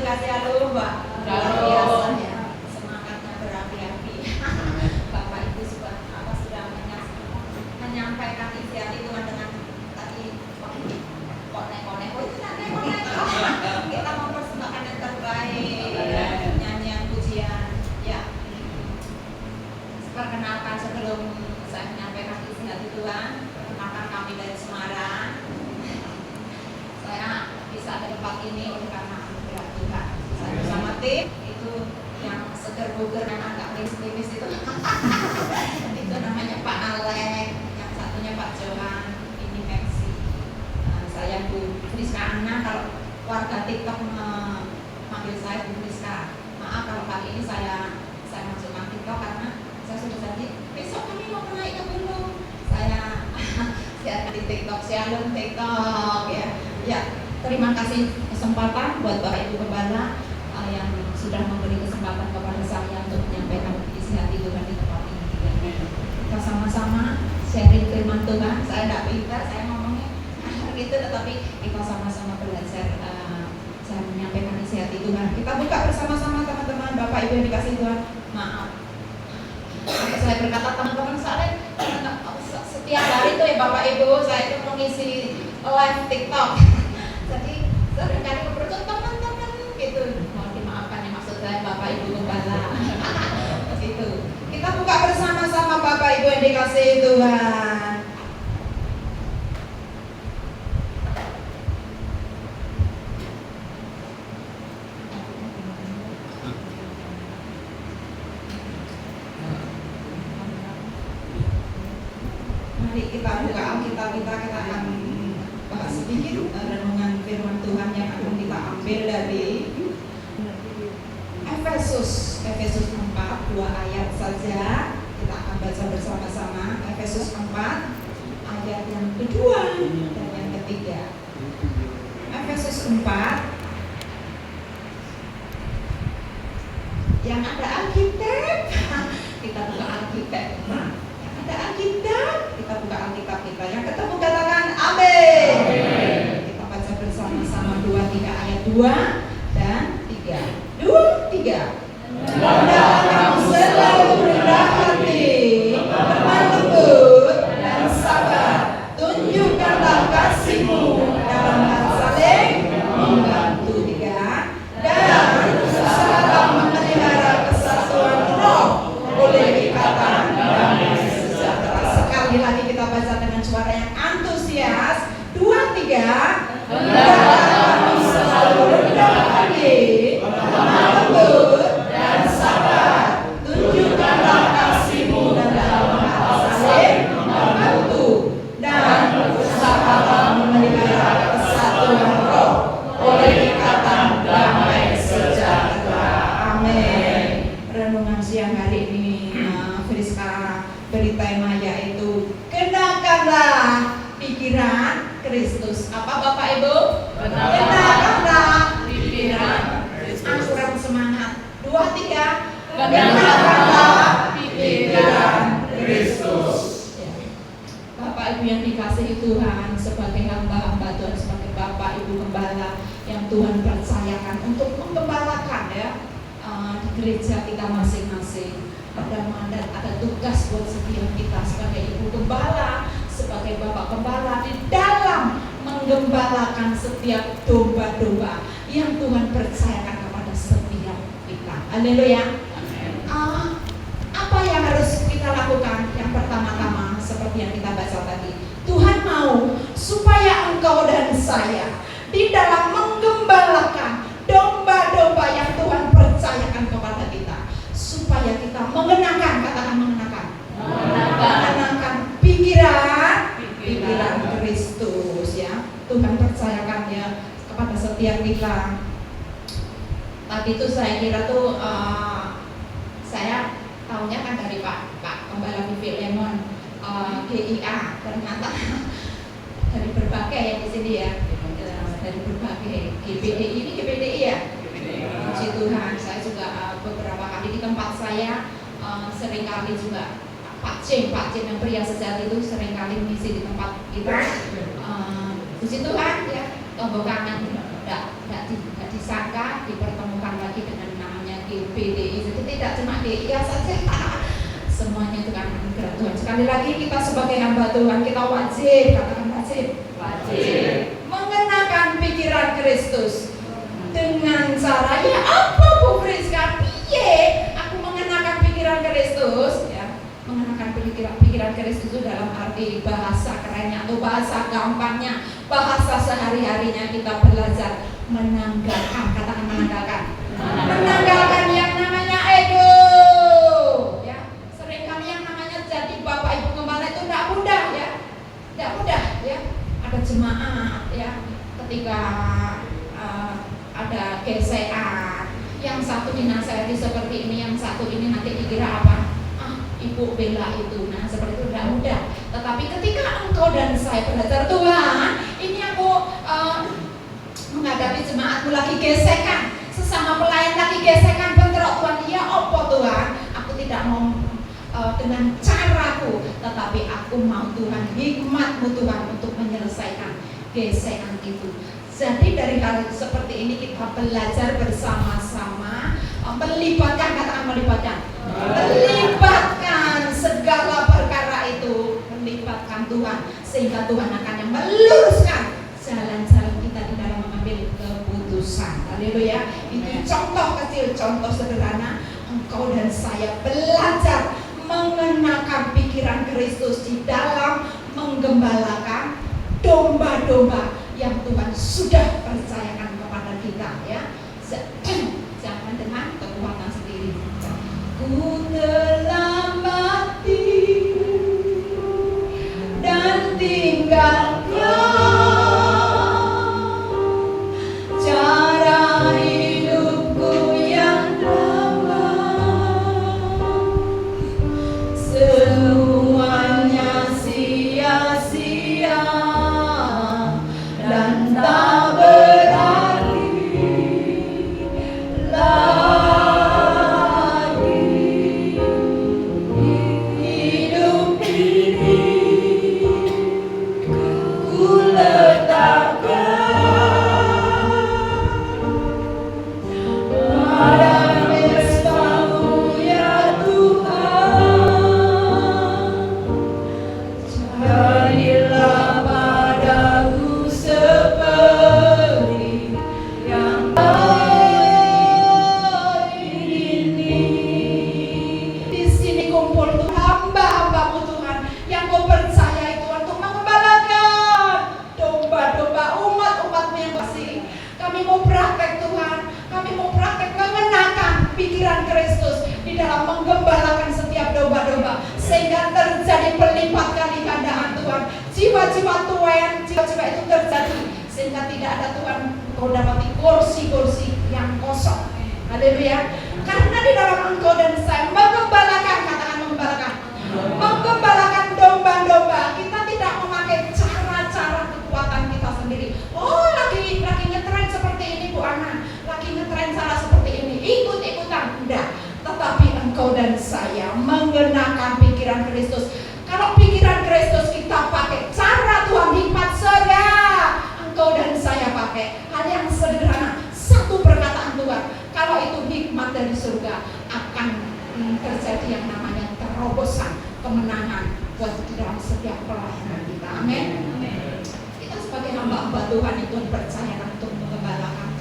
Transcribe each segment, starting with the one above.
dikasih halo Mbak. Luar biasa ya, semangatnya berapi-api. Bapak Ibu sudah menyampaikan isi hati Tuhan dengan tadi konek-konek. Oh itu nanti konek. Kita mempersembahkan yang terbaik, nyanyian pujian. Ya. Perkenalkan sebelum saya menyampaikan isi hati Tuhan, perkenalkan kami dari Semarang. Saya bisa ke tempat ini oleh karena anugerah Tuhan. Saya bersama tim itu yang seger buger dan agak klimis itu. Itu namanya Pak Alek, yang satunya Pak Johan, ini Maxi. Saya Bu Friska Anna, kalau warga TikTok memanggil saya Bu Friska. Maaf kalau kali ini saya masukkan TikTok karena saya sudah janji besok kami mau naik ke gunung. Saya lihat di TikTok, shalom TikTok ya. Ya, terima kasih kesempatan buat Bapak Ibu Gembala yang sudah memberi kesempatan kepada saya untuk menyampaikan isi hati Tuhan di tempat ini. Kita sama-sama sharing firman Tuhan. Saya tidak pintar, saya ngomongnya gitu, tetapi kita sama-sama belajar. Saya menyampaikan isi hati Tuhan. Kita buka bersama-sama teman-teman, Bapak Ibu yang dikasih Tuhan. Maaf, saya berkata teman-teman, saya setiap hari itu ya Bapak Ibu, saya itu mengisi live TikTok. Jadi seringkali berikut teman-teman gitu. Mohon dimaafkan ya, maksud saya Bapak Ibu Gembala. Gitu. Kita buka bersama-sama Bapak Ibu yang dikasihi Tuhan. Mari kita buka Alkitab kita akan bahas sedikit renungan firman Tuhan yang akan kita ambil dari Efesus 4, 2 ayat saja. Kita akan baca bersama-sama Efesus 4 ayat yang kedua dan yang ketiga. Efesus 4. Yang ada Alkitab, kita buka Alkitab. Yang ada Alkitab, kita buka Alkitab kita. Yang ketemu katakan amin. Kita baca bersama-sama 2-3 ayat 2 dan 3. 2-3. Hendaklah kamu selalu rendah hati, lemah lembut dan sabar. Tunjukkanlah kasihmu dalam hal saling membantu. 3. Dan usahalah memelihara kesatuan roh oleh ikatan damai sejahtera. Sekali lagi kita baca dengan suara yang antusias. 2-3. Hendaklah kamu selalu rendah hati, lemah lembut dan sabar. Tunjukkanlah kasihmu dalam hal saling membantu dan usahalah memelihara kesatuan roh oleh ikatan damai sejahtera. Amin. Renungan siang hari ini Friska beri tema yaitu kenakanlah pikiran Kristus. Apa Bapak Ibu? Kenakanlah pikiran Kristus. Kurang semangat. 2-3. Kenakanlah pikiran Kristus. Bapak Ibu yang dikasihi Tuhan, sebagai hamba-hamba Tuhan, sebagai Bapak Ibu Gembala yang Tuhan percayakan untuk menggembalakan ya di gereja kita masing-masing. Ada mandat, ada tugas buat setiap kita sebagai Ibu Gembala, sebagai Bapak Gembala di dalam menggembalakan setiap domba-domba yang Tuhan percayakan kepada setiap kita. Haleluya. Apa yang harus kita lakukan? Yang pertama-tama seperti yang kita baca tadi, Tuhan mau supaya engkau dan saya di dalam menggembalakan domba-domba yang Tuhan percayakan kepada kita, supaya kita mengenakan, katakan mengenakan pikiran Kristus ya. Tuhan percayakan ya kepada setiap kita. Tadi itu saya kira tuh saya tahunya kan dari Pak Gembala Vivi Lemon GIA, ternyata dari berbagai ya di sini ya, dari berbagai GBDI, ini GBDI ya. Puji Tuhan, saya juga beberapa kali di tempat saya seringkali juga Pak Cim yang pria sejati itu seringkali mengisi di tempat kita. Puji Tuhan ya, tombol kangen tidak disangka di pertemuan tidak cuma dia saja. Semuanya itu kan anugerah Tuhan. Sekali lagi kita sebagai hamba Tuhan, kita wajib, katakan wajib, mengenakan pikiran Kristus. Dengan cara, ya apa Bu Friska? Piye aku mengenakan pikiran Kristus? Ya, mengenakan pikiran Kristus itu dalam arti bahasa kerennya atau bahasa gampangnya, bahasa sehari-harinya kita belajar menanggalkan, katakan menanggalkan yang namanya ego. Ya, seringkali yang namanya jadi Bapak Ibu Gembala itu tidak mudah ya, tidak mudah ya. Ada jemaat ya, ketika ada gesekan, yang satu dinasehati seperti ini, yang satu ini nanti dikira apa? Ibu bela itu. Nah seperti itu tidak mudah. Tetapi ketika engkau dan saya belajar Tuhan, ini aku menghadapi jemaatku lagi gesekan, sesama pelayan lagi gesekan, bentrok Tuhan, ya opo Tuhan, aku tidak mau dengan caraku, tetapi aku mau Tuhan, hikmat-Mu Tuhan untuk menyelesaikan gesekan itu. Jadi dari hal seperti ini kita belajar bersama-sama, melibatkan, katakan melibatkan segala perkara itu, melibatkan Tuhan, sehingga Tuhan akan yang meluruskan jalan-jalan kita di dalam mengambil keputusan. Haleluya. Itu contoh kecil, contoh sederhana. Engkau dan saya belajar mengenakan pikiran Kristus di dalam menggembalakan domba-domba yang Tuhan sudah percayakan kepada kita ya. Jangan dengan kekuatan sendiri. Ku telah mati dan tinggalkan cara hidupku yang lama, semuanya sia-sia dan tak berarti lagi hidup ini. Ku letakkan pada pesta-Mu ya Tuhan, jadilah padaku seperti yang baik ini. Di sini kumpul Tuhan, hamba-hamba-Mu Tuhan, yang Kau percayai Tuhan untuk mengembalakan domba-domba umat-umat-Mu yang kasih. Kami mau praktek Tuhan, kami mau praktek mengenakan pikiran Kristus di dalam menggembalakan setiap domba-domba, sehingga terjadi berlipat kali gandaan Tuhan. Jiwa-jiwa Tuhan, jiwa-jiwa itu terjadi, sehingga tidak ada Tuhan Kau dapati kursi-kursi yang kosong. Haleluya. Karena di dalam engkau dan saya menggembalakan, katakan menggembalakan domba-domba, kita tidak memakai cara-cara kekuatan kita sendiri. Oh lagi ngetren seperti ini Bu Ana, lagi ngetren cara seperti ini, ikut-ikutan, enggak. Tetapi engkau dan saya mengenakan pikiran Kristus. Kalau pikiran Kristus kita pakai cara Tuhan, hikmat surga, engkau dan saya pakai hal yang sederhana, satu perkataan Tuhan. Kalau itu hikmat dari surga, akan terjadi yang namanya terobosan, kemenangan buat dalam setiap pelayanan kita. Amin. Kita sebagai hamba-hamba Tuhan itu dipercayakan untuk menggembalakan.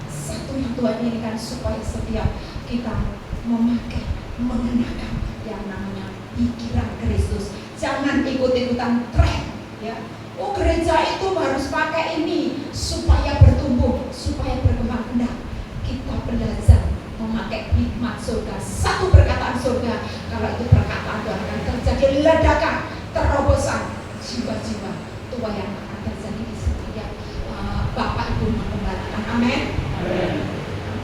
Satu yang Tuhan inginkan supaya setiap kita memakai, mengenakan yang namanya pikiran Kristus. Jangan ikut-ikutan tren ya. Oh gereja itu harus pakai ini supaya bertumbuh, supaya berkembang. Enggak. Kita belajar memakai hikmat surga, satu perkataan surga. Kalau itu perkataan Tuhan akan terjadi ledakan, terobosan jiwa-jiwa tua yang akan terjadi di setiap Bapak Ibu menggembalakan. Amin.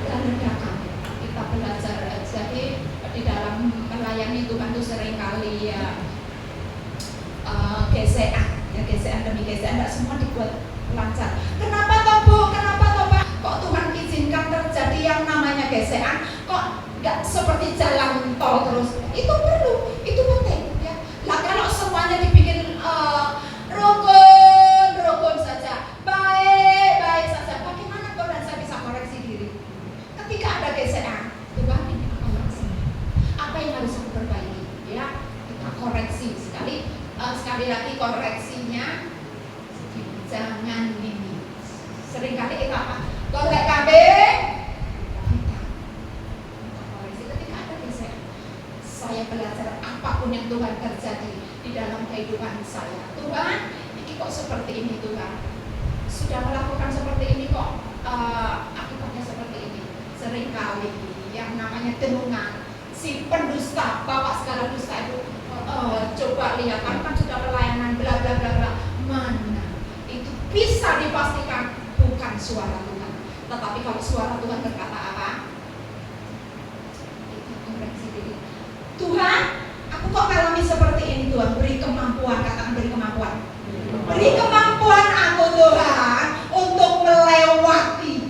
Dan ledakan kita belajar. Jadi di dalam melayani Tuhan itu seringkali ya gesekan demi gesekan, tidak semua dibuat lancar. Kenapa toh Bu? Kenapa toh Pak? Kok Tuhan izinkan terjadi yang namanya gesekan? Kok nggak seperti jalan tol terus? Itu perlu, itu penting ya. Lah kalau semuanya dibikin rukun saja, baik saja, bagaimana kau dan saya bisa koreksi diri? Ketika ada gesekan, Tuhan ini akan laksanakan. akibatnya seperti ini. Seringkali yang namanya denungan, si pendusta, bapak segala dusta itu, coba lihat, kan sudah pelayanan bla bla bla bla, mana itu bisa dipastikan bukan suara Tuhan. Tetapi kalau suara Tuhan berkata apa? Itu koreksi diri. Tuhan, aku kok mengalami seperti ini Tuhan, beri kemampuan, katakan beri kemampuan. Beri kemampuan aku Tuhan untuk melewati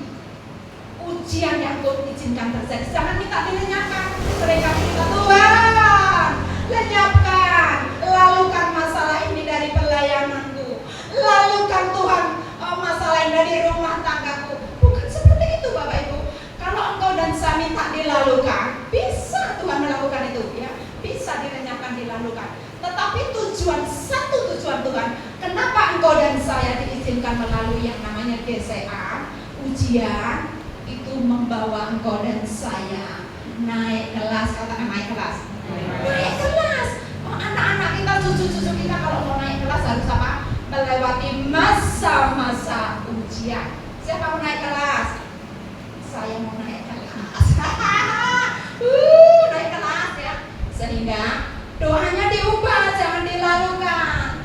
ujian yang Tuhan izinkan terjadi. Jangan minta dilenyapkan. Seringkali kita, Tuhan, lenyapkan, lalukan masalah ini dari pelayananku, lalukan Tuhan masalah ini dari rumah tanggaku. Bukan seperti itu Bapak Ibu. Kalau engkau dan saya minta dilalukan, bisa Tuhan melakukan itu, ya, bisa dilenyapkan, dilalukan. Tetapi satu tujuan Tuhan, kenapa engkau dan saya diizinkan melalui yang namanya GCA, ujian, itu membawa engkau dan saya naik kelas, katakan naik kelas. Naik kelas. Anak-anak kita, cucu-cucu kita kalau mau naik kelas harus apa? Melewati masa-masa ujian. Siapa mau naik kelas? Saya mau naik kelas. Naik kelas ya. Sehingga doanya diubah, jangan dilalukan.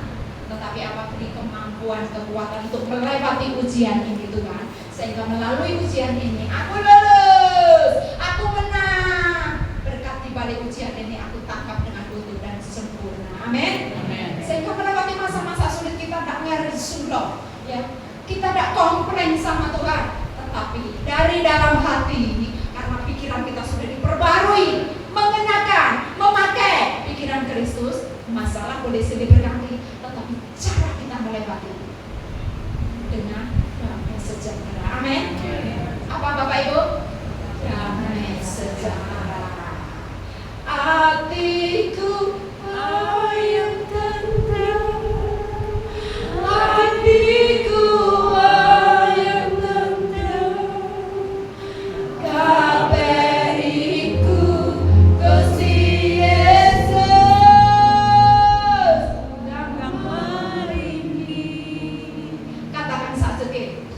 Tetapi apa? Beri kemampuan, kekuatan untuk melewati ujian ini Tuhan. Sehingga melalui ujian ini aku lulus, aku menang. Berkat di balik ujian ini aku tangkap dengan utuh dan sempurna. Amin. Sehingga melewati masa-masa sulit kita tidak ngeresuloh, ya. Kita tidak komplain sama Tuhan, tetapi dari dalam hati, karena pikiran kita sudah diperbarui, mengenakan, memakai pikiran Kristus, masalah boleh silih berganti, tetapi cara kita melewati dengan damai sejahtera. Amin. Apa Bapak Ibu? Damai sejahtera. Hatiku ayam tentram, hatiku ayam tentram, kaberiku Gusti Yesus dalam hari ini. Katakan sajeke.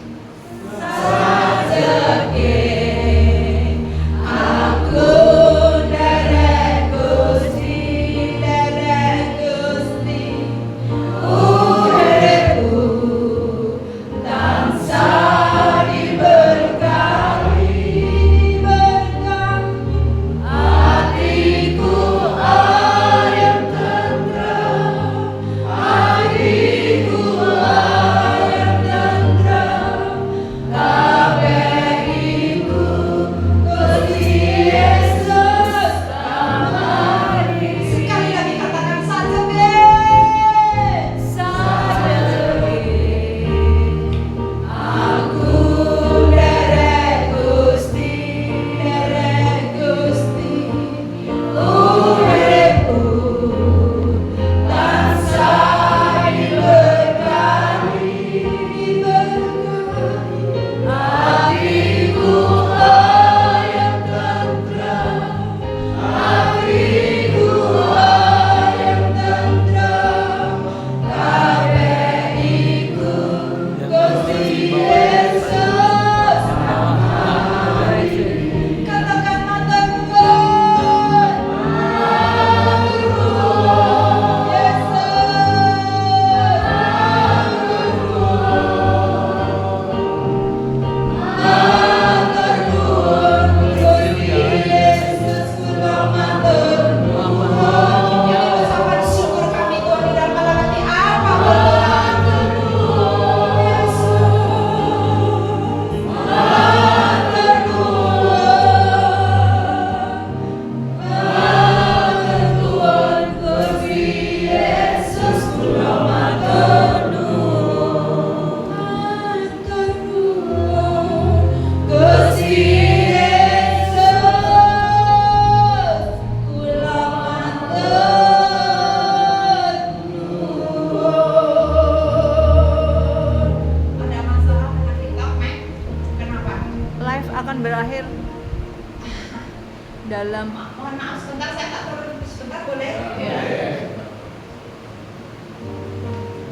dalam. Mohon maaf sebentar, saya tak turun sebentar, boleh? Ya.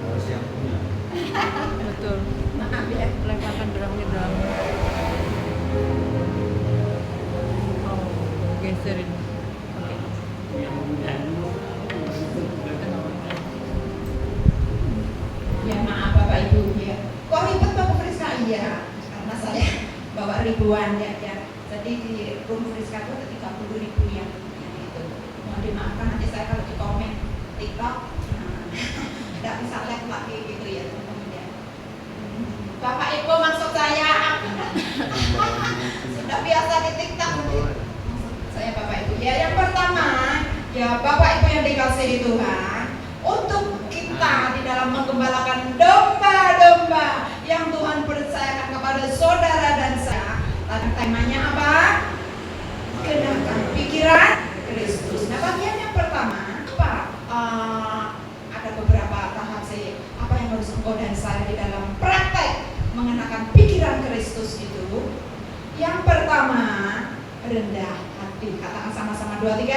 Harus yang punya. Betul. Maaf ya. Live akan berakhir dalam Sering. Oke. Ya maaf Bapak Ibu ya. Kok ribet Bapak Friska? Iya, karena saya bawa ribuan ya. Jadi di room Friska itu ada 30.000 yang itu. Mohon dimaafkan nanti saya kalau di komen TikTok tidak bisa live lagi gitu ya teman-teman ya. Bapak Ibu maksud saya sudah biasa di TikTok. Saya Bapak Ibu ya. Yang pertama ya Bapak Ibu yang dikasihi Tuhan, untuk kita di dalam menggembalakan domba-domba yang Tuhan percayakan kepada saudara dan saya. Temanya apa? Kenakan pikiran Kristus. Nah bagian yang pertama apa? Ada beberapa tahap sih. Apa yang harus engkau dan saya di dalam praktek mengenakan pikiran Kristus itu? Yang pertama, rendah hati. Katakan sama-sama 2, 3.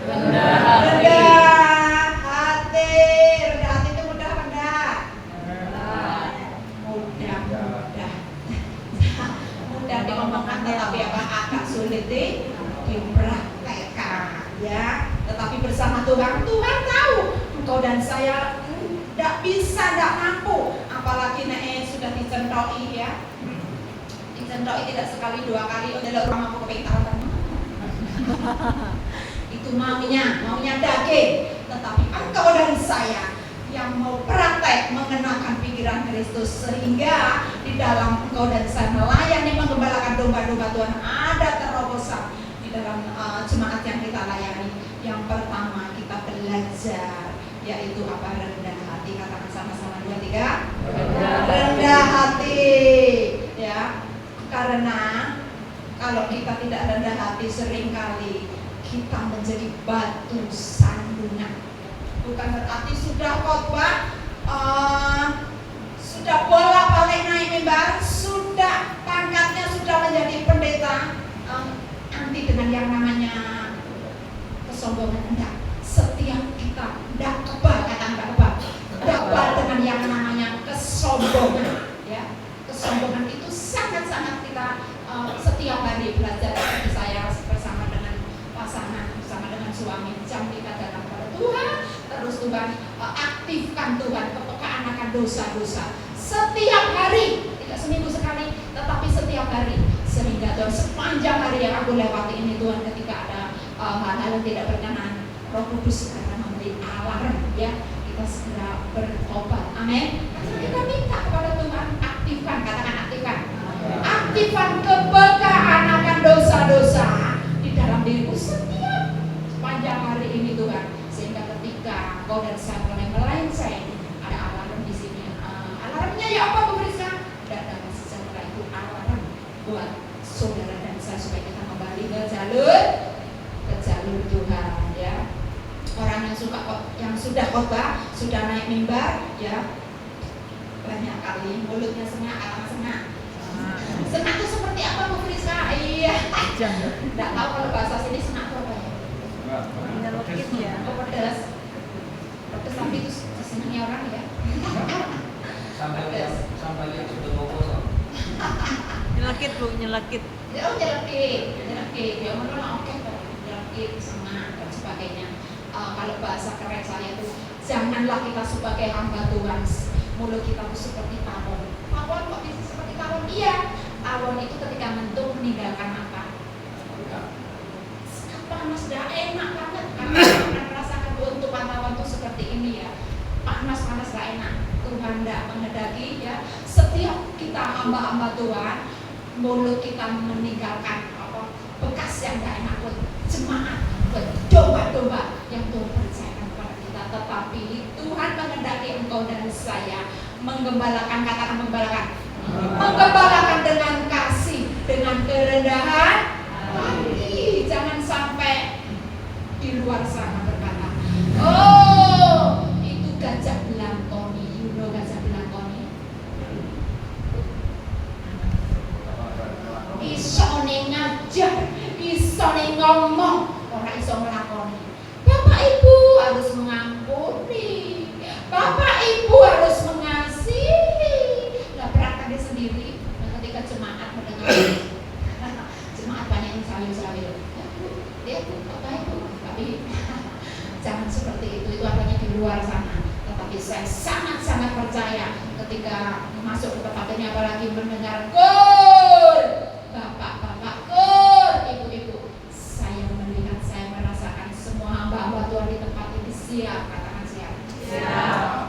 Rendah hati. Rendah hati. Rendah hati itu mudah apa enggak? Mudah. Mudah diomongkan tetapi agak sulit dipraktekkan ya. Tetapi bersama Tuhan tahu engkau dan saya tidak bisa, tidak mampu. Apalagi sudah dicentoi ya. Dicentoi tidak sekali 2 kali, udah lo mampu kepintaran. Itu maunya daging. Tetapi engkau dan saya yang mau praktek mengenakan pikiran Kristus, sehingga di dalam engkau dan saya melayani menggembalakan domba-domba Tuhan ada terobosan di dalam jemaat yang kita layani. Yang pertama kita belajar yaitu apa? Rendah hati. Katakan sama-sama 2, 3. Rendah hati ya. Karena kalau kita tidak rendah hati, seringkali kita menjadi batu sandungan. Bukan berarti sudah khotbah, sudah bolak-balik naik mimbar, sudah pangkatnya sudah menjadi pendeta, anti dengan yang namanya kesombongan. Enggak. Setiap kita enggak kebal, kebal dengan yang namanya kesombongan ya. Kesombongan itu sangat-sangat kita setiap hari belajar. Seperti saya bersama dengan pasangan, bersama dengan suami, jam kita datang kepada Tuhan, terus Tuhan aktifkan Tuhan kepekaan akan dosa-dosa setiap hari, tidak seminggu sekali, tetapi setiap hari, sehingga Tuhan sepanjang hari yang aku lewati ini Tuhan, ketika ada hal-hal yang tidak berkenan, Roh Kudus sekarang memberi alarm ya, kita segera bertobat. Amin. Kita minta kepada Tuhan, aktifkan, katakan aktifkan. Aktifkan kepekaan akan dosa-dosa di dalam diriku setiap sepanjang hari ini Tuhan, sehingga ketika kau dan saya mulai melenceng, ada alarm di sini. Alarmnya ya apa pemirsa? Dan dalam sejarah itu alarm buat saudara dan saya supaya kita kembali ke jalur Tuhan ya. Orang yang sudah khotbah, sudah naik mimbar ya, banyak kali mulutnya sengak, katakan sengak. Sengak itu seperti apa Bu Friska? Iya. Tidak tahu kalau bahasa sini sengak itu apa ya? Nyelekit ya. Oh pedas. Pedas tapi itu senangnya orang ya. Sampai lihat sudah kosong. Nyelekit Bu, nyelekit. Oh nyelekit. Ya mana oke kok. Nyelekit, sengak dan sebagainya. Kalau bahasa keren saya itu, janganlah kita sebagai hamba Tuhan mulut kita itu seperti tawon. Tawon kok bisa seperti tawon? Iya. Tawon itu ketika mentung meninggalkan apa? Sangat panas, dah enak banget. Karena pernah merasakan keuntungan tawon itu seperti ini ya. Panas gak enak. Tuhan tidak menghendaki ya. Setiap kita hamba-hamba Tuhan, mulut kita meninggalkan apa? Bekas yang gak enak buat jemaat, buat domba-domba yang Tuhan percayakan kepada kita. Tetapi Tuhan menghendaki engkau dan saya menggembalakan, katakan menggembalakan dengan kasih, dengan kerendahan hati. Jangan sampai di luar sana berkata, oh itu gajah belangkoni, you know gajah belangkoni. Isone ngajar, isone ngomong, orang iso ngelakoni. Bapak Ibu harus mengampuni, Bapak Ibu harus mengasihi. Gak prakteknya sendiri. Nah, ketika jemaat mendengar jemaat banyak yang sayur-sayur, Dia apa itu? Tapi jangan seperti itu artinya di luar sana. Tetapi saya sangat-sangat percaya ketika masuk ke tempat ini, apalagi mendengar kur, bapak-bapak kur, ibu-ibu, saya melihat, saya merasakan semua hamba-hamba Tuhan di tempat ini siap, katakan siap.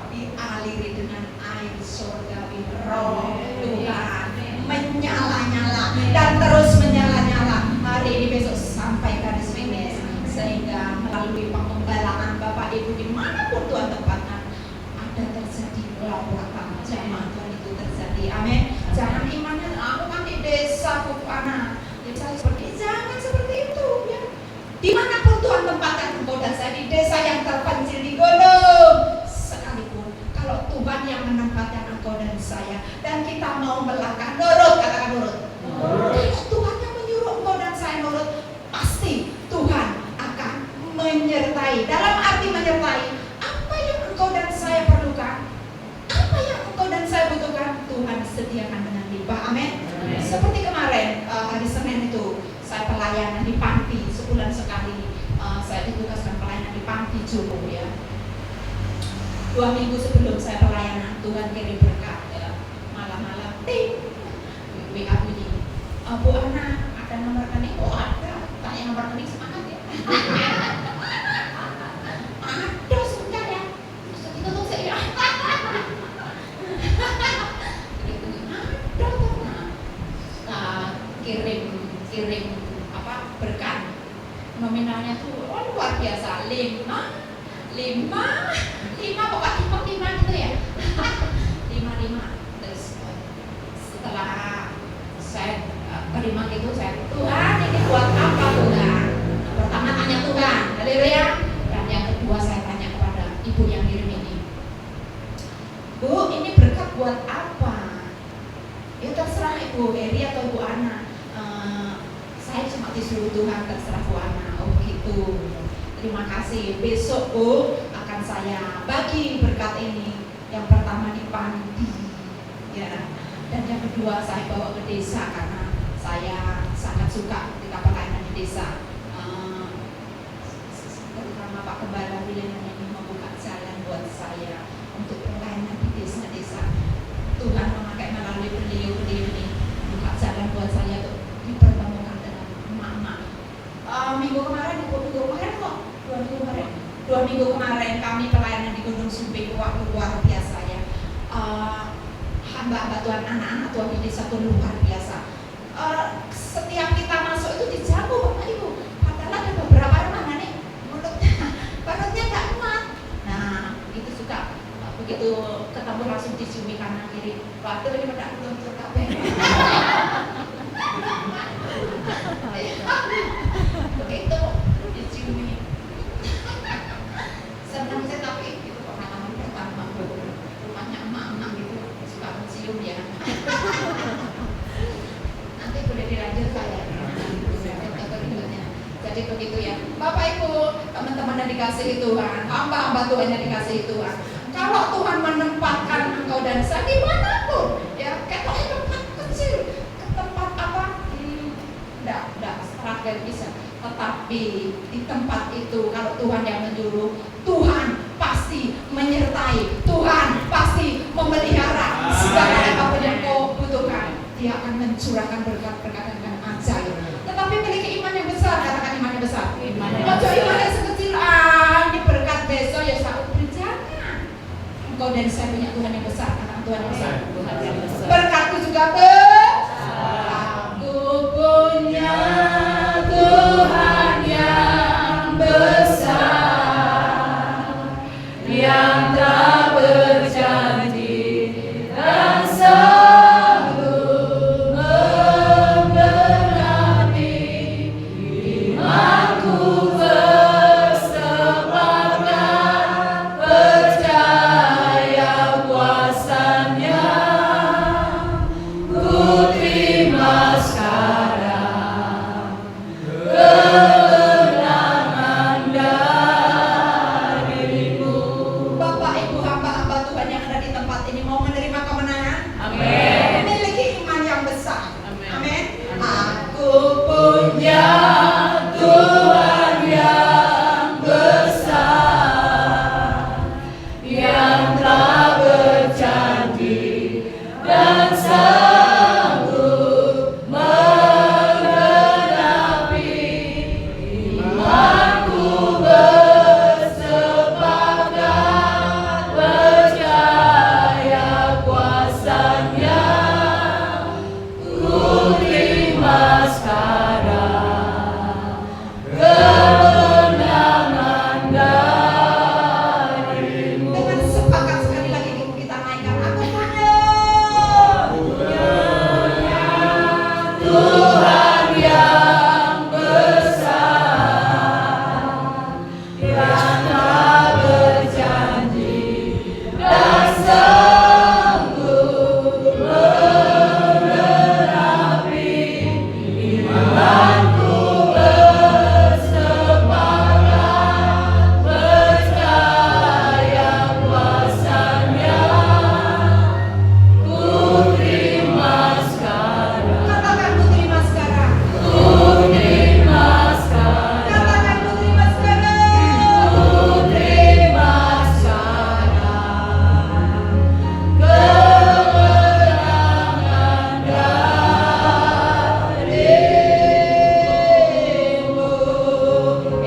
Dialiri dengan air surgawi, roh Tuhan menyala-nyala dan terus menyala-nyala hari ini, besok sampai garis finish, sehingga melalui pengembalaan Bapak Ibu dimanapun Tuhan tempatkan ada terjadi lawatan jamaah Tuhan itu terjadi. Amin. Jangan imannya aku kan di desa Kupana, desa seperti, jangan seperti itu ya. Dimanapun Tuhan tempatkan engkau dan saya, di desa yang terpencil, di gunung sekalipun, kalau Tuhan yang menempatkan engkau dan saya, dan kita mau melangkah nurut, katakan nurut. Kalau Tuhan yang menyuruh engkau dan saya nurut, pasti Tuhan akan menyertai. Dalam arti menyertai, apa yang engkau dan saya perlukan, apa yang engkau dan saya butuhkan, Tuhan sediakan dengan limpah. Amin. Seperti kemarin hari Senin itu saya pelayanan di panti, sebulan sekali saya ditugaskan pelayanan di panti Joko ya. 2 minggu sebelum saya pelayanan, Tuhan kirim berkat ya. Malam-malam ting WA bunyi, Bu Ana ada nomor rekening? Oh ada, tanya nomor rekening semangat ya. Ada sebentar ya, terus kita tuh saya kirim apa berkat, nominalnya tuh luar biasa, 5 pokoknya 5 gitu ya. 5 terus setelah saya terima gitu, saya, Tuhan ini buat apa Tuhan? Pertama tanya Tuhan, haleluya. Dan yang kedua saya tanya kepada ibu yang kirim ini, Bu, ini berkat buat apa? Ya terserah Ibu Heri atau Ibu Ana. Saya cuma disuruh Tuhan, terserah Bu Ana. Oh gitu. Terima kasih. Besok Bu akan saya bagi berkat ini. Yang pertama di panti, ya. Dan yang kedua saya bawa ke desa karena saya sangat suka ketika pelayanan di desa. Terutama Pak Gembala William ini membuka jalan buat saya untuk pelayanan di desa-desa. Tuhan memakai melalui beliau ini buka jalan buat saya untuk dipertemukan dengan emak-emak. Minggu kemarin kok 2 minggu kemarin kami pelayanan di Gunung Sumbing, luar biasa ya. Hamba-hamba Tuhan, anak-anak Tuhan di desa itu luar biasa. Setiap kita masuk itu dijamu Bapak Ibu, padahal ada beberapa rumah nih perutnya nggak kuat. Nah itu suka begitu ketemu langsung diciumi kanan kiri, waktu ini pada belum terkapai. Begitu diciumi, senang saya, tapi itu pengalaman pertama rumahnya emak-emak gitu suka mencium ya. Nanti boleh dilanjut saya. Jadi begitu ya Bapak Ibu, teman-teman yang dikasihi Tuhan, hamba-hamba Tuhan yang dikasihi Tuhan, kalau Tuhan menempatkan engkau dan saya dimanapun ya, kayak tempat kecil, ke tempat apa, enggak seragam bisa, tetapi di tempat itu kalau Tuhan yang menyuruh, Tuhan pasti menyertai, Tuhan pasti memelihara segala apapun yang kau butuhkan. Dia akan mencurahkan berkat-berkat dengan ajaib. Tetapi miliki iman yang besar, katakan iman yang besar. Ojo iman yang sekecil, ini berkat besok ya saya berjangan. Engkau dan saya punya Tuhan yang besar, katakan Tuhan yang besar. Berkatku juga aku punya Tuhan yang besar, yang tak berjanji dan selalu memberkati. Imanku bersepakat percaya kuasanya, ku Katakan ku terima sekarang. Katakan ku terima sekarang.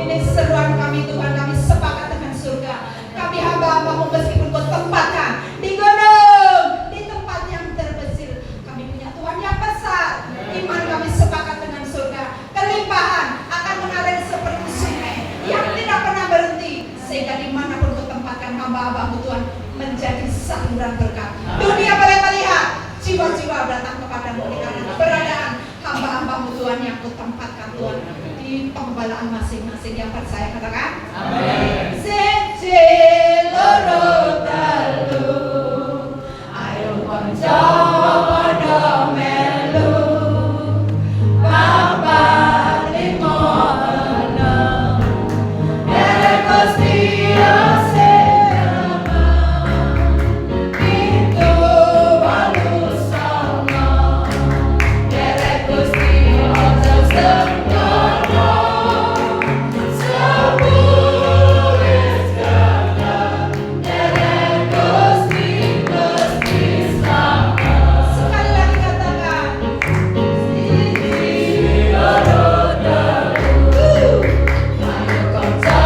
Ini seruan kami Tuhan, kami sepakat dengan surga. Kami hamba-hambamu meskipun kau tempatkan di gunung, di tempat yang terpencil. Kami punya Tuhan yang besar. Iman kami sepakat dengan surga. Kelimpahan akan mengalir seperti sungai yang tidak pernah berhenti. Sehingga dimanapun kau tempatkan hamba-hambamu Tuhan menjadi saluran berkat. Dunia boleh melihat jiwa-jiwa datang kepadamu karena keberadaan hamba-hambamu Tuhan yang kau tempatkan Tuhan di pembelaan masing-masing yang percaya. Katakan Amin. Siji loro telu ayo kanca padha melu papat lima enem derek Gusti asema pitu wolu songo derek Gusti aja sengkono sepuluh segala derek Gusti sama. Sekali lagi katakan siji loro telu ayo kanca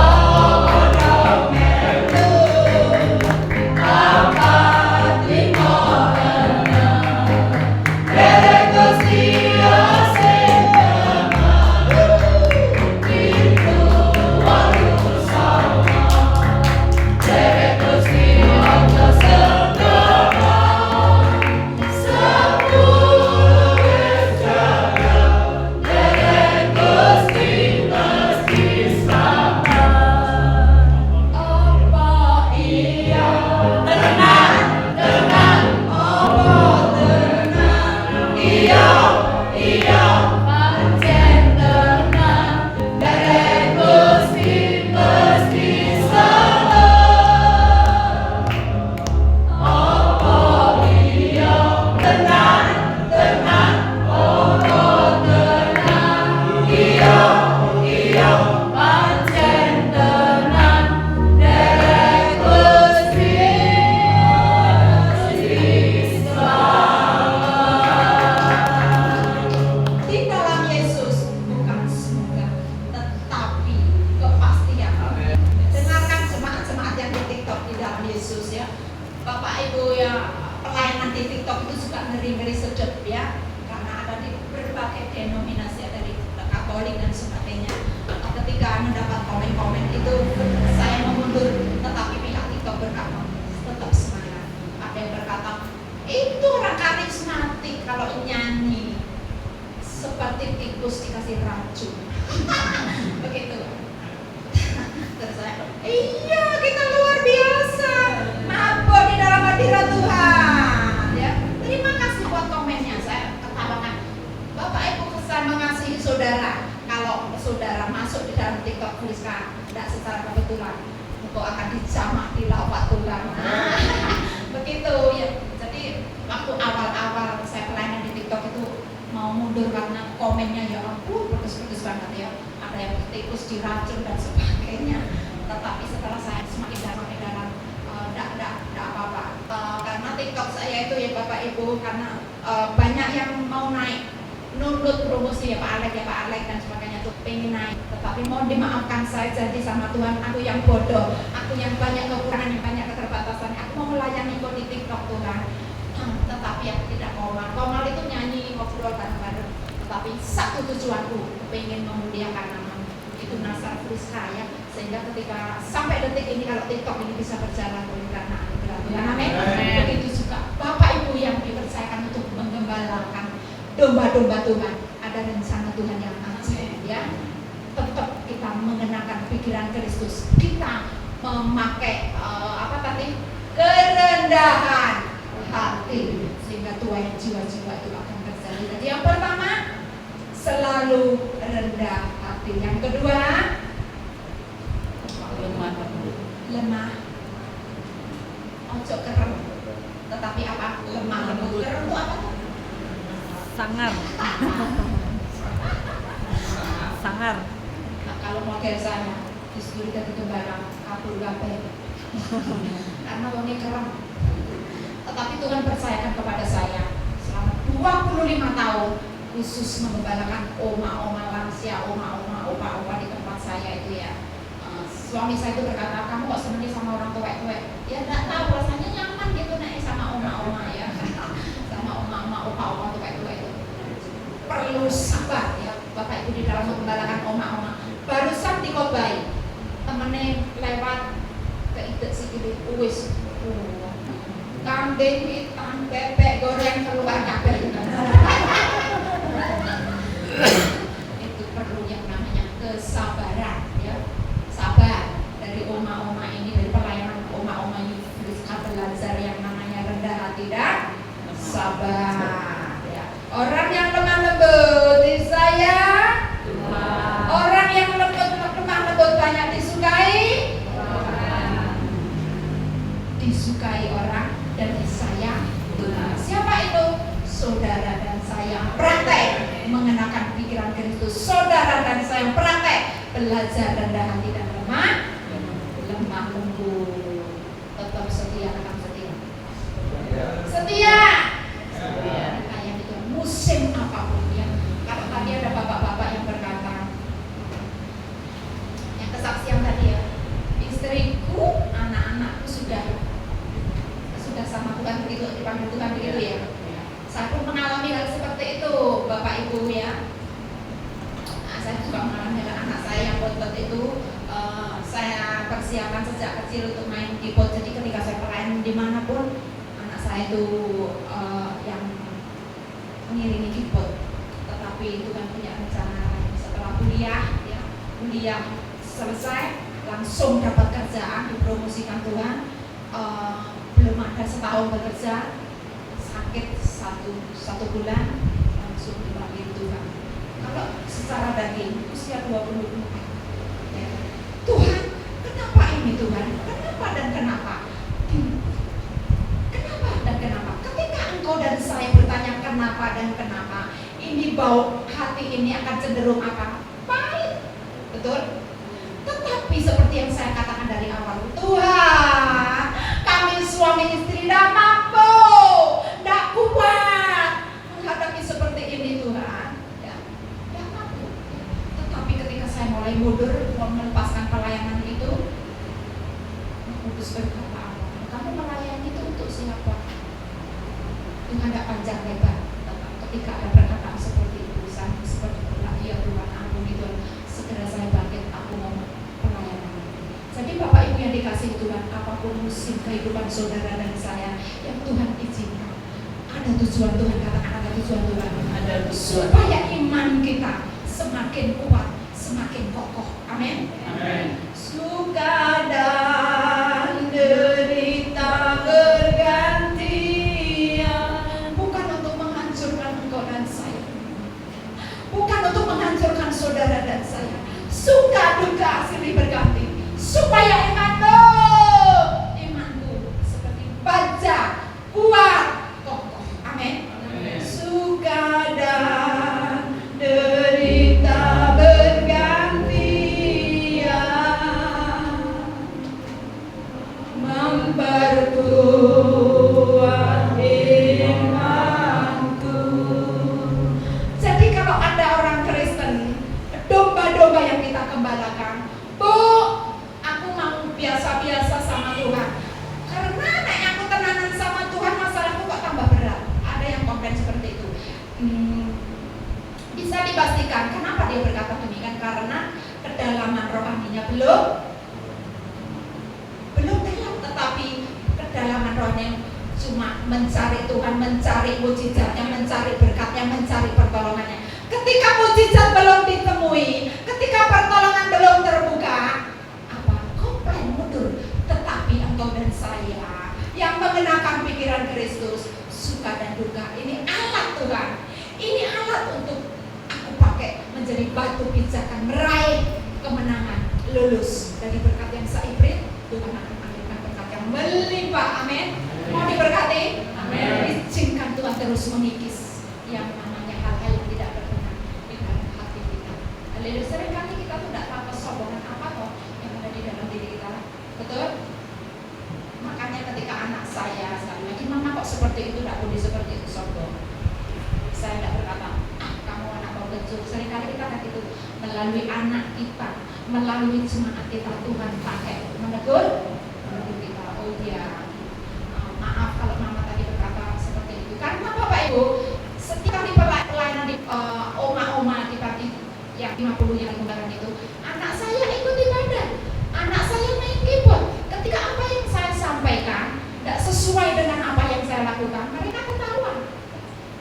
padha melu papat lima enem derek Gusti asema pitu wolu songo derek Gusti aja sengkono sepuluh segala derek Gusti sama. Apa iya tenang apa tenang iya pancen tenang derek Gusti mesti salah. Apa iya tenang apa tenang iya pancen tenang derek Gusti di dalam Yesus bukan semoga tetapi kepastian. Dengarkan jemaat-jemaat yang di TikTok di dalam Yesus ya. Bapak Ibu yang pelayanan di TikTok itu suka ngeri-ngeri sedep ya. Karena ada di berbagai denominasi, ada di Katolik dan sebagainya. Ketika mendapat komen-komen itu saya memundur, tetapi pihak TikTok berkata tetap semangat. Ada yang berkata itu orang karismatik kalau nyanyi seperti tikus dikasih racun. Begitu. Terus saya, iya kita luar biasa, mabok di dalam hadirat Tuhan. Ya, terima kasih buat komennya. Saya ketawakan. Bapak Ibu kesan mengasihi saudara. Kalau saudara masuk di dalam TikTok Friska, tidak secara kebetulan, engkau akan dijamah di lapak Tuhan. Begitu ya. Jadi waktu awal-awal saya pelayanan di TikTok itu mau mundur karena komennya ya ampun pedes-pedes banget ya. Ada yang tikus diracun dan sebagainya. Tetapi setelah saya semakin dalam tidak apa-apa. Karena TikTok saya itu ya Bapak Ibu, karena banyak yang mau naik nundut promosi ya Pak Alek dan sebagainya tuh pengen naik. Tetapi mohon dimaafkan, saya janji sama Tuhan, aku yang bodoh, aku yang banyak kekurangan, yang banyak keterbatasan, aku mau melayani kok di TikTok Tuhan. Tetapi aku tidak komal itu nyanyi ngobrol bareng-bareng. Tetapi satu tujuanku, pengen memuliakan nama itu Nasar Friska ya, sehingga ketika sampai detik ini kalau TikTok ini bisa berjalan oleh karena anugerah Tuhan. Amin. Begitu juga Bapak Ibu yang dipercayakan untuk menggembalakan domba-domba Tuhan, ada rencana Tuhan yang ajaib ya. Tetap kita mengenakan pikiran Kristus, kita memakai kerendahan hati sehingga tuai jiwa-jiwa itu akan terjadi. Jadi yang pertama, selalu selalu rendah hati. Yang kedua, Lemah. lemah. Ojo kerem. Tetapi apa? Lemah lembut. Kerem itu apa? Sangar. Sangar. Nah, kalau mau biasanya disuruh dari barang kabur kabeh. Karena wongnya kerem. Tetapi Tuhan percayakan kepada saya selama 25 tahun khusus mengembalakan oma-oma lansia, oma-oma, opa-opa di tempat saya itu ya. Suami saya itu berkata, kamu kok seneng sama orang tua-tua? Ya nggak tahu, rasanya nyaman gitu nih sama oma-oma ya, sama oma-oma, opa-opa tua-tua itu. Perlu sabar ya, Bapak Ibu di dalam mengembalakan oma-oma. Barusan dikobai, temennya lewat ke ide sikili, uwis, kambing, ikan, bebek, goreng keluar kabel. Itu perlu yang namanya kesabaran ya. Sabar dari oma-oma ini, dari pelayanan oma-oma Friska belajar yang namanya rendah hati dan sabar ya. Orang yang lemah lembut disayang, orang yang lemah lembut banyak disukai orang dan disayang. Siapa itu? Saudara dan saya praktek mengenakan pikiran Kristus. Saudara dan saya praktek belajar rendah hati dan lemah lembut. Tetap setia, tetap setia. Setia. Kayak itu musim apapun ya. Kalau tadi ada bapak-bapak yang berkata, yang kesaksian tadi ya, istriku, anak-anakku sudah sama Tuhan begitu, dipanggil Tuhan begitu ya. Saya pun mengalami hal seperti itu, Bapak Ibu ya. Nah, saya juga mengalami anak saya yang bontot itu. Saya persiapan sejak kecil untuk main keyboard. Jadi ketika saya pelayan dimanapun, anak saya itu yang mengiringi keyboard. Tetapi Tuhan punya rencana lain. Setelah kuliah, ya, kuliah selesai, langsung dapat kerjaan, dipromosikan Tuhan. Belum ada setahun bekerja, sakit satu bulan, langsung dipanggil Tuhan. Kalau secara daging usia 20 ya. Tuhan, kenapa ini Tuhan? Kenapa dan kenapa? Kenapa dan kenapa? Ketika engkau dan saya bertanya kenapa dan kenapa, ini bau hati ini akan cenderung apa? Pahit, betul? Tetapi seperti yang saya katakan dari awal, Tuhan, kami suami istri tidak mampu, tidak kuat menghadapi seperti ini Tuhan ya, tidak mampu. Tetapi ketika saya mulai mundur, melepaskan pelayanan itu, Kudus berkata, kamu melayani itu untuk siapa? Tuhan tidak panjang lebar. Ketika ada perkataan seperti itu, saya seperti lagi ya Tuhan, ampun itu segera saya bangkit, aku mau pelayanan. Jadi Bapak Ibu yang dikasihi Tuhan, apapun musim kehidupan saudara dan saya yang Tuhan izinkan, ada tujuan Tuhan, katakan ada tujuan Tuhan, Ada tujuan. supaya iman kita semakin kuat, semakin kokoh. Amin. Amin. Suka dan derita bergantian, bukan untuk menghancurkan engkau dan saya, bukan untuk menghancurkan saudara dan saya. Suka duka silih berganti, supaya imanku seperti baja, kuat, kokoh. Amin. Suka dan derita bergantian, memperkuat imanku. Jadi kalau ada orang Kristen, domba-domba yang kita gembalakan, Bu, aku mau biasa-biasa sama Tuhan. Karena nek aku tenanan sama Tuhan, masalahku kok tambah berat. Ada yang komplain seperti itu. Bisa dipastikan kenapa dia berkata demikian, karena kedalaman rohaninya belum dalam, tetapi kedalaman rohani cuma mencari Tuhan, mencari mujizatnya, mencari berkatnya, mencari pertolongannya. Ketika mujizat belum ditemui, ketika pertolongan belum terbuka, apa? Komplain, mundur. Tetapi engkau dan saya yang mengenakan pikiran Kristus, suka dan duka, ini alat Tuhan. Ini alat untuk aku pakai menjadi batu pijakan, meraih kemenangan, lulus dari berkat yang saibrit. Tuhan akan alirkan berkat yang melimpah. Amin. Mau diberkati? Amin. Izinkan Tuhan terus mengikis yang namanya hal-hal yang tidak berkenan di dalam hati kita. Haleluya. Seringkali kita tuh tidak tahu kesombongan apa kok yang ada di dalam diri kita. Betul? Makanya ketika anak saya sekali lagi, mama kok seperti itu, tidak boleh seperti itu, sombong. Saya tidak berkata, kamu anak bau kencur. Seringkali kita kan itu melalui anak kita, melalui jemaat kita, Tuhan pakai menegur kita. Oh iya, maaf kalau mama tadi berkata seperti itu. Karena Bapak Ibu, setiap kali pelayanan di oma-oma kita yang 50 yang kembaran itu, anak saya ikut ibadah, anak saya main keyboard. Ketika apa yang saya sampaikan tidak sesuai dengan apa yang saya lakukan, mereka ketahuan.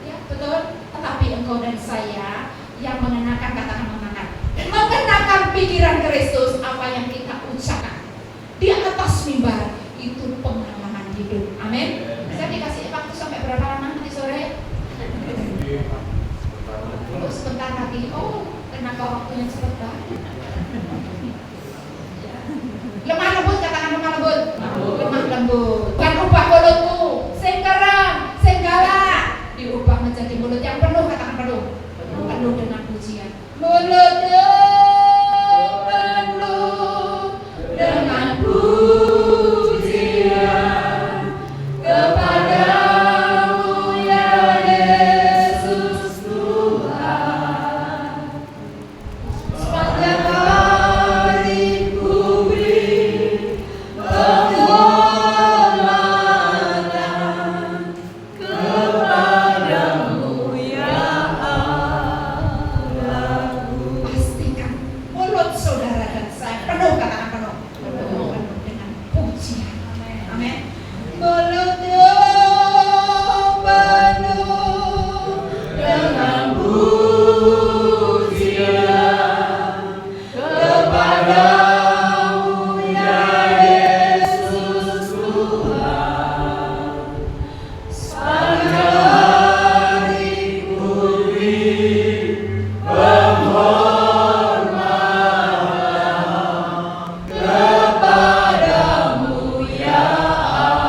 Ya, betul. Tetapi engkau dan saya yang mengenakan, katakan mengenakan pikiran Kristus, apa yang kita ucapkan di atas mimbar itu pengalaman hidup. Amin. Saya dikasih waktu sampai berapa lama nanti sore? Oh, sebentar lagi. Oh, kenapa waktunya cepat banget? Lemah lembut, katakan lemah lembut. Lemah lembut. Bukan ubah mulutmu sing kerem, sing galak, diubah menjadi mulut yang penuh, katakan penuh. Penuh dengan pujian. Mulutnya penuh dengan pujian kepadamu ya Yesus Tuhan. Sepanjang hari ku beri penghormatan kepadamu ya Allah. Pastikan mulut saudara dan saya penuh, katakan penuh, penuh dengan pujian. Amin. Mulutnya penuh dengan pujian kepadamu ya Yesus Tuhan. Sepanjang hari ku beri penghormatan kepadamu ya Allah.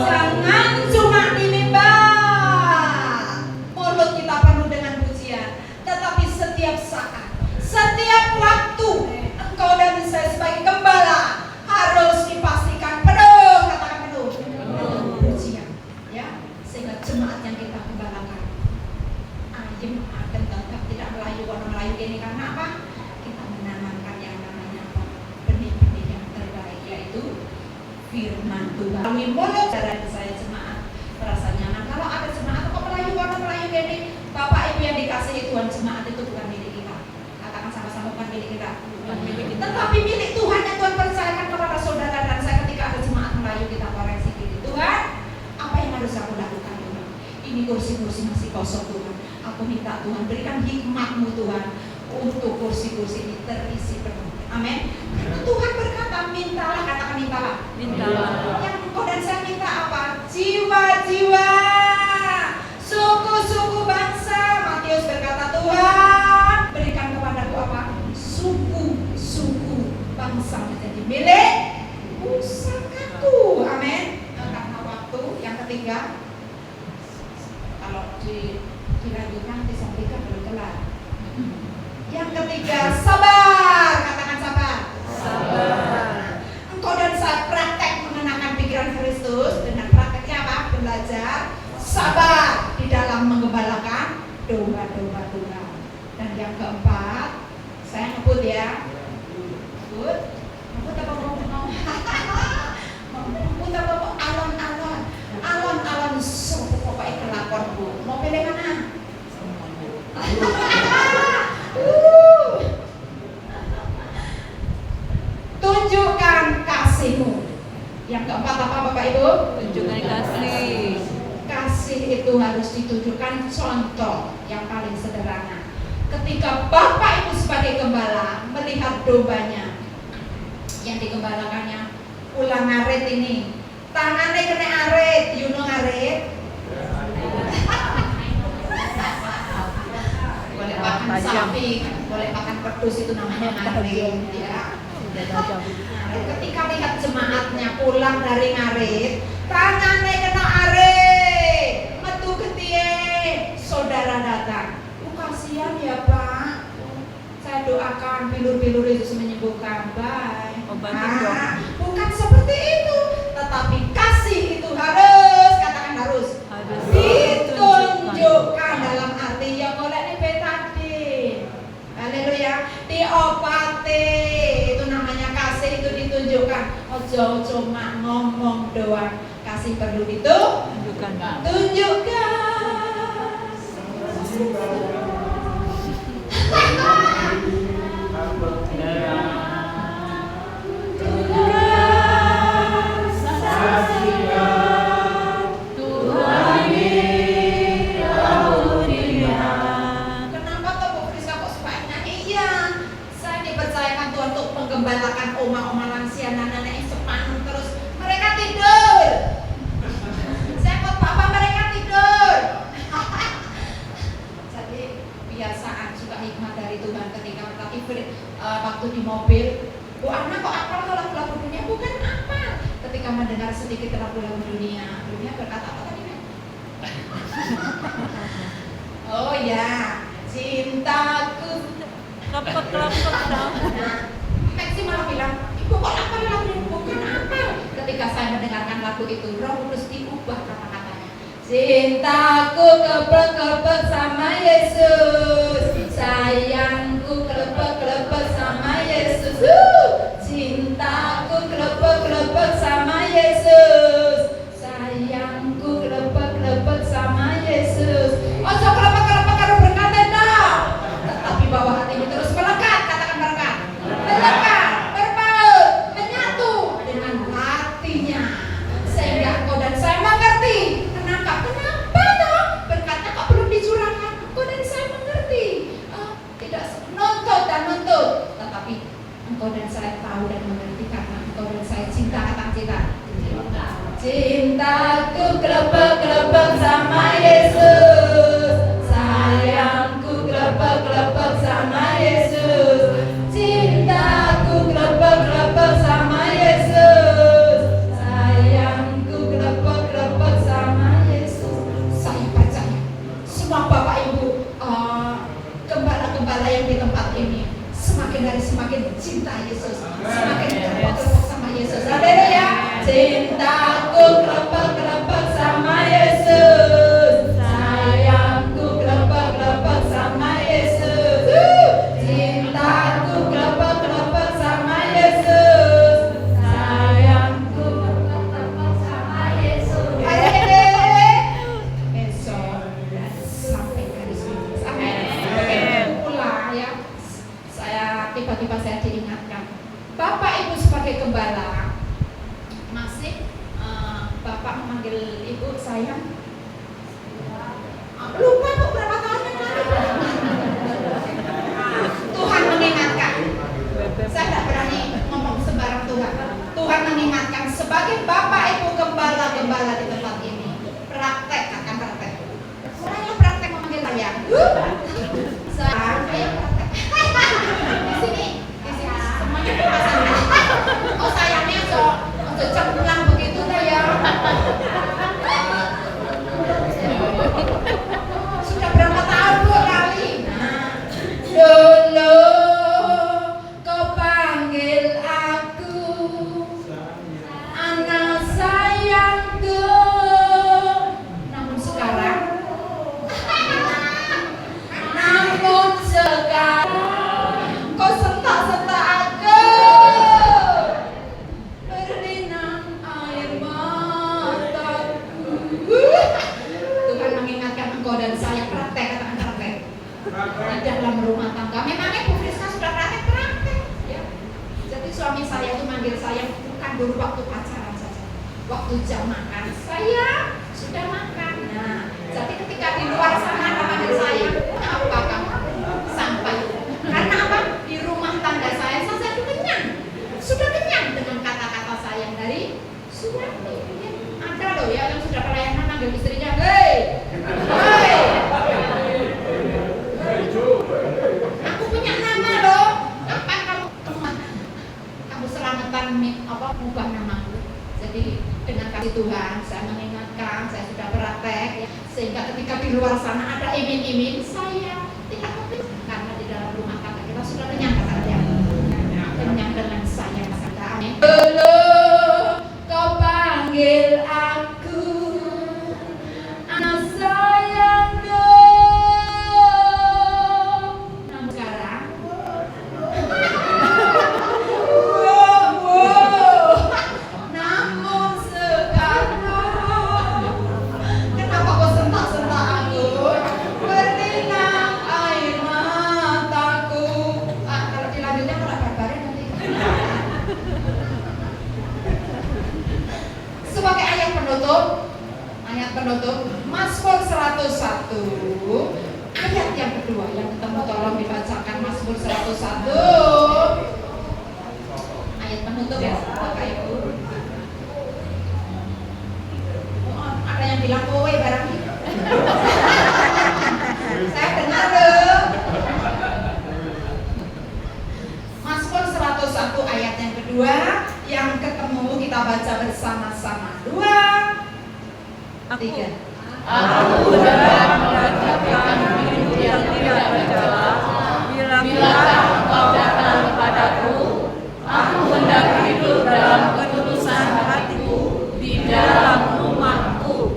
Jangan cuma di mimbar mulut kita penuh dengan pujian, tetapi setiap saat, setiap waktu engkau dan saya sebagai gembala harus dipastikan penuh, katakan penuh, penuh pujian, ya, sehingga jemaat yang kita gembalakan ayem, akan tetap tidak melayu orang Melayu ini. Karena apa? Kita menanamkan yang namanya apa? Benih-benih yang terbaik, yaitu firman Tuhan. Melalui mulut dari saya jemaat merasa nyaman. Kalau ada jemaat kok melayu orang Melayu ini, Bapak Ibu yang dikasihi Tuhan, jemaat itu bukan milik kita. Katakan sama-sama, bukan milik kita. Bukan milik kita. Tetapi milik Tuhan yang Tuhan percayakan kepada saudara dan saya. Ketika ada jemaat Melayu, kita koreksi diri. Tuhan, apa yang harus aku lakukan Tuhan? Ini kursi-kursi masih kosong Tuhan. Aku minta Tuhan berikan hikmat-Mu Tuhan untuk kursi-kursi ini terisi penuh. Amin. Karena Tuhan berkata, mintalah, katakan mintalah. Mintalah. Yang engkau dan saya minta apa? Jiwa-jiwa, suku-suku bangsa. Matius berkata, Tuhan berikan kepadaku apa? Suku-suku bangsa menjadi milik pusakaku. Amin. Karena waktu yang ketiga, kalau dilanjutkan nanti sampai belum kelar. Yang ketiga, sabar. Katakan sabar. Sabar. Engkau dan saya praktek mengenakan pikiran Kristus dengan prakteknya apa? Belajar sabar di dalam menggembalakan domba-domba Tuhan. Dan yang keempat, saya ngebut ya. Ngebut? Ngebut apa mau? Ngebut apa mau? Alon-alon. Alon-alon suku pokoknya kelakon Bu. Mau pilih mana? Tunjukkan kasih-Mu. Yang keempat apa Bapak Ibu? Tunjukkan kasih. Kasih itu harus ditunjukkan. Contoh yang paling sederhana, ketika Bapak Ibu sebagai gembala melihat dombanya yang digembalakannya ulang ngarit ini, tangannya kena arit, you know ngarit? Boleh pakai makan Tajam. sapi, boleh makan pedus, itu namanya ngarit ya. Udah tajam. Ketika lihat jemaatnya pulang dari ngarit, tangannya kena arit, metu ketie, saudara datang. Kasihan ya Pak, saya doakan bilur-bilur itu menyembuhkan. Bye. Obatin dong. Bukan seperti itu, tetapi kasih itu harus, katakan harus ditunjukkan dalam arti yang oleh ini tadi. Haleluya, diobati, itu namanya kasih, itu ditunjukkan. Ojo cuma ngomong doang, kasih perlu Tunjukkan. Kenapa tuh Bu Friska kok suka nyanyi? Iya, saya dipercayakan Tuhan untuk menggembalakan oma-oma lansia, nenek yang sepanjang terus mereka tidur. Saya kok papa mereka tidur. Jadi kebiasaan suka hikmat dari Tuhan ketika waktu di mobil. Bu Ana kok apal lagu-lagu dunia? Bukan apa. Ketika mendengar sedikit lagu-lagu dunia berkata apa tadi? Oh ya, cintaku. Lepek dong. Maxi malah bilang, ibu kok apa lagu ini? Bukan apa. Ketika saya mendengarkan lagu itu, Roh Kudus diubah kata-katanya. Cintaku kepek-kepek sama Yesus, sayangku kepek-kepek sama Yesus. Cintaku kepek-kepek sama Yesus, sayangku kepek-kepek sama Yesus. Ojo kepek-kepek karo berkata dah, tetapi bawah hatimu terus melekat, katakan melekat, berpaut, menyatu dengan hatinya, sehingga engkau dan saya mengerti. Kenapa toh? Berkatnya kok belum dicurahkan? Engkau dan saya mengerti. Tidak nuntut dan nuntut, tetapi engkau dan saya tahu dan mengerti karena engkau dan saya cinta, kata cinta. Cintaku klepek-klepek sama Yesus, sayangku klepek-klepek sama Yesus. Cintaku klepek-klepek sama Yesus, sayangku klepek-klepek sama Yesus. Saya percaya semua Bapak Ibu, gembala-gembala yang di tempat ini semakin hari semakin cinta Yesus, semakin klepek-klepek sama Yesus. Haleluya. Cintaku klepek-klepek sama Yesus, sayangku klepek-klepek sama Yesus. Cintaku klepek-klepek sama Yesus, sayangku klepek-klepek sama Yesus. Besok sampai garis finish. Amin. Pula ya, tiba-tiba saya diingatkan, Bapak Ibu sebagai gembala masih Bapak memanggil Ibu sayang. Lupa kok berapa tahun yang lalu. Tuhan mengingatkan. Saya tidak berani ngomong sembarang Tuhan. Tuhan mengingatkan sebagai Bapak Ibu gembala-gembala di tempat ini. Praktek, akan praktek. Mulailah praktek memanggil sayang. Sayang, ayo praktek. Di sini semuanya pasangan. Oh sayangnya untuk cemlang begitu lah ya. Sudah berapa tahun Bu kali? Dulu kau panggil aku anak sayangku, namun sekarang kau sentak-sentak aku, berlinang air mataku. Tuhan mengingatkan engkau dan saya praktek, katakan praktek di dalam rumah tangga. Memangnya Bu Friska sudah praktek ya. Jadi suami saya itu manggil saya bukan dulu waktu pacaran saja, waktu jam makan saya sudah makan. Nah, jadi ketika di luar sana manggil saya, apa kamu sampai? Karena apa? Di rumah tangga saya sudah kenyang dengan kata-kata sayang dari suami. Ada loh ya yang sudah pelayanan manggil istrinya, hei, hei. kasih Tuhan, saya mengingatkan, saya sudah praktek ya, sehingga ketika di luar sana ada iming-iming, saya tidak kepikir karena di dalam rumah tangga kita sudah kenyang katanya. Kenyang dengan saya kata amin. Belum kau panggil aku, anak sayangku. Namun sekarang namun sekarang kenapa kau sentak-sentak aku? Berlinang air mataku. Kalau dilanjutnya malah barbarin nanti. Sebagai ayat penutup Mazmur 101 ayat yang kedua yang ketemu, tolong dibacakan Mazmur 101 ayat penutup ya Bapak Ibu. Ada yang bilang kowe barang ini. Saya dengar loh. Mazmur 101 ayat yang kedua yang ketemu, kita baca bersama-sama. 2, 3. Aku hendak merasakan hidup yang tidak bercela. Bila Engkau datang kepadaku, aku hendak hidup dalam ketulusan hatiku di dalam rumahku.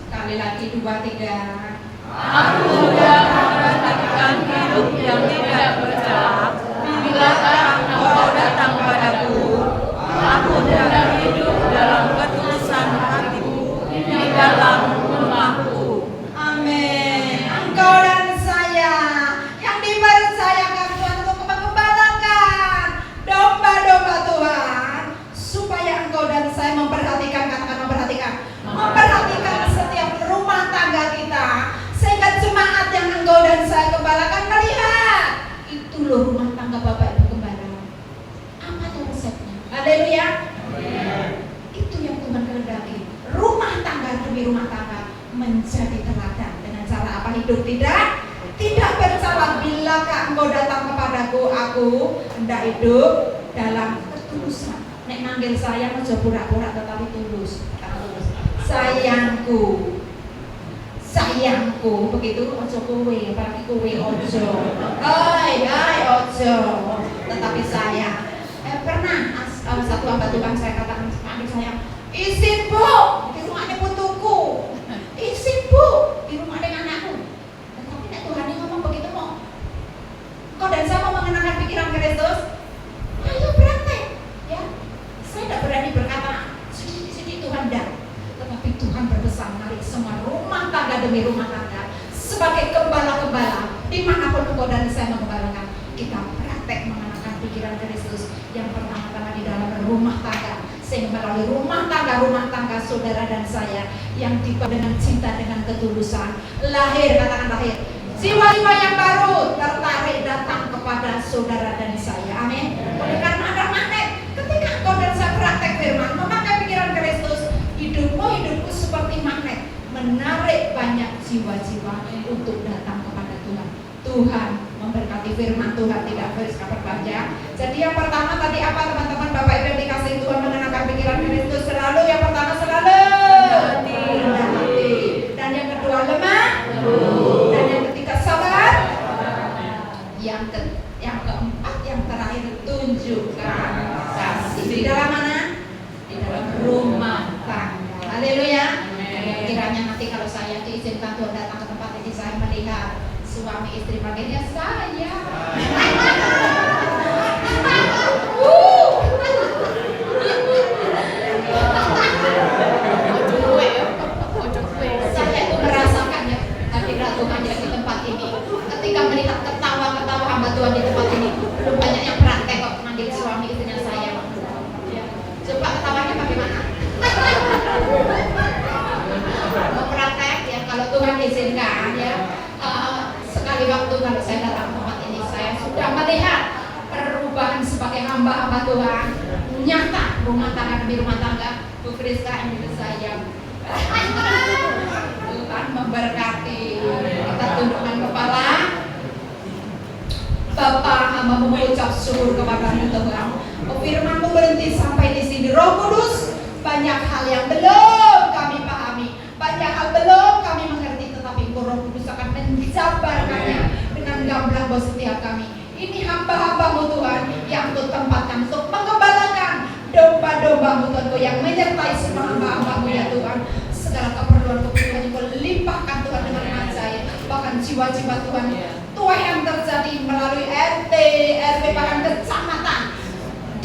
Sekali lagi 2, 3. Aku hendak merasakan hidup yang tidak bercela. Bila Engkau datang kepadaku, aku hendak hidup dalam ketulusan hatiku di dalam rumahku. Amin. Engkau dan saya yang dipercayakan Tuhan untuk mengembalakan domba-domba Tuhan, supaya engkau dan saya memperhatikan, katakan memperhatikan setiap rumah tangga kita, sehingga jemaat yang engkau dan saya gembalakan melihat itu loh rumah tangga Bapak Ibu Gembala. Apa tuh resepnya? Haleluya. Itu yang Tuhan kehendaki. Rumah tangga demi rumah tangga menjadi teladan dengan cara apa? Hidup tidak bercela. Bilakah engkau datang kepadaku, aku hendak hidup dalam ketulusan. Nek manggil saya aja pura-pura tetapi tulus. Sayangku, begitu ojo kowe, apalagi kowe ojo. Hai ojo. Tetapi sayang. Pernah satu hamba Tuhan saya katakan panggil saya, izin Bu, di rumahnya putuku, izin Bu, di rumah dengan anakku. Tetapi nek Tuhan ini ngomong begitu mau, kau dan saya mau mengenalkan pikiran Kristus, ayo praktek, ya. Saya tidak berani berkata sedikit Tuhan dah, tetapi Tuhan berpesan mari semua rumah tangga demi rumah tangga sebagai gembala-gembala dimanapun engkau dan saya menggembalakan, kita praktek mengenalkan pikiran Kristus yang pertama-tama di dalam rumah tangga, sehingga melalui rumah tangga saudara dan saya yang dipenuhi dengan cinta, dengan ketulusan, katakan lahir jiwa-jiwa yang baru tertarik datang kepada saudara dan saya. Amin. Oleh karena ada magnet, ketika engkau dan saya praktek firman, memakai pikiran Kristus, hidupku seperti magnet, menarik banyak jiwa-jiwa untuk datang kepada Tuhan. Tuhan memberkati firman Tuhan, tidak berpanjang. Jadi yang pertama tadi apa teman-teman Bapak Ibu yang dikasih Tuhan, mengenakan pikiran Kristus selalu. Yang pertama selalu rendah hati. Dan yang kedua lemah. Dan yang ketiga sabar. Yang keempat, yang terakhir tunjukkan kasih. Di dalam mana? Di dalam rumah tangga. Haleluya. Kiranya nanti kalau saya diizinkan Tuhan datang ke tempat ini, saya melihat suami istri panggilnya saya. Saya itu merasakannya hadirat Tuhan di tempat ini. Ketika melihat ketawa-ketawa hamba Tuhan di tempat ini, belum banyak yang praktek kok manggil suami istrinya saya. Coba ketawanya bagaimana? Mau praktek ya, kalau Tuhan izinkan ya. Sekali waktu kalau saya datang ke tempat ini, saya sudah melihat perubahan sebagai hamba-hamba Tuhan nyata, rumah tangga demi rumah tangga. Bu Friska ini saya. Tuhan memberkati. Kita tundukkan kepala. Bapak, hamba mengucap syukur kepada-Mu Tuhan. Firman-Mu berhenti sampai di sini. Roh Kudus, Banyak hal yang belum kami pahami, banyak hal belum kami mengerti, tetapi Engkau Roh Kudus akan menjabarkannya dengan gamblang bahwa setiap kami ini hamba-hambamu Tuhan, yang Kau tempatkan untuk mengembalakan domba-dombamu Tuhan, Kau yang menyertai semua hamba-hambamu ya Tuhan. Segala keperluan kebutuhan Kau limpahkan Tuhan dengan ajaib, bahkan jiwa-jiwa Tuhan Tuhan yang terjadi melalui RT, RW, bahkan kecamatan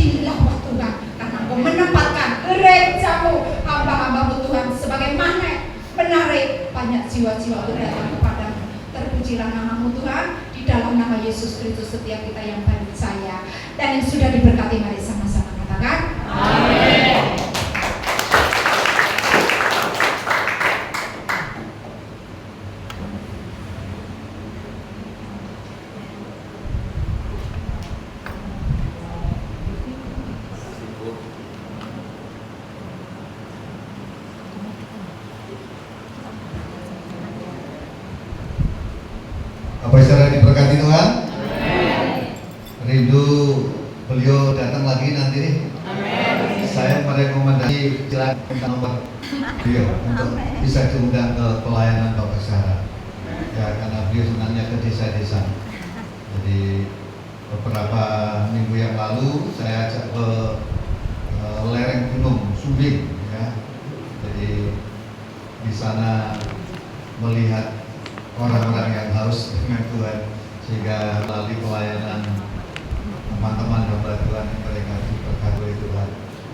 dilawat Tuhan, karena Kau menempatkan gerejamu, hamba-hambamu Tuhan sebagai magnet menarik banyak jiwa-jiwa untuk datang kepadamu. Terpujilah namamu Tuhan, di dalam nama Yesus Kristus setiap kita yang percaya dan yang sudah diberkati, mari sama-sama katakan amin. Bapak saudara diberkati Tuhan. Rindu beliau datang lagi nanti nih. Saya merekomendasi silakan nomor beliau untuk bisa diundang ke pelayanan Bapak saudara. Ya, karena beliau sebenarnya ke desa-desa. Jadi beberapa minggu yang lalu saya ajak ke lereng Gunung Sumbing, ya. Jadi di sana melihat orang-orang yang haus dengan Tuhan, sehingga melalui pelayanan teman-teman hamba Tuhan mereka diberkati oleh Tuhan.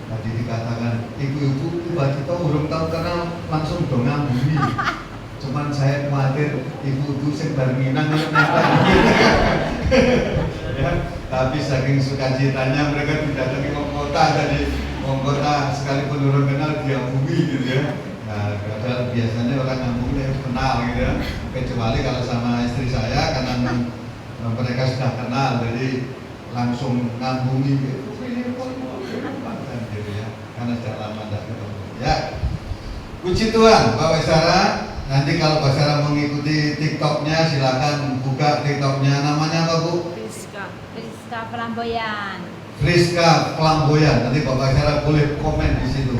Tadi dikatakan ibu-ibu tiba-tiba urung tahu kenal langsung dongang bumi. Cuman saya khawatir ibu-ibu sing bar minang ya, tapi saking sukacitanya mereka didatangi wong kota, jadi wong kota sekalipun urung kenal dia bumi gitu ya. Nah, padahal biasanya orang kampung itu kenal gitu ya. Kecuali kalau sama istri saya, karena mereka sudah kenal, jadi langsung ngambungi gitu ya, karena sudah lama tidak ketemu. Ya, puji Tuhan, Bapak Saudara. Nanti kalau Bapak Saudara mengikuti TikToknya, silakan buka TikToknya. Namanya apa Bu? Friska Flamboyan. Friska Flamboyan. Nanti Bapak Saudara boleh komen di situ.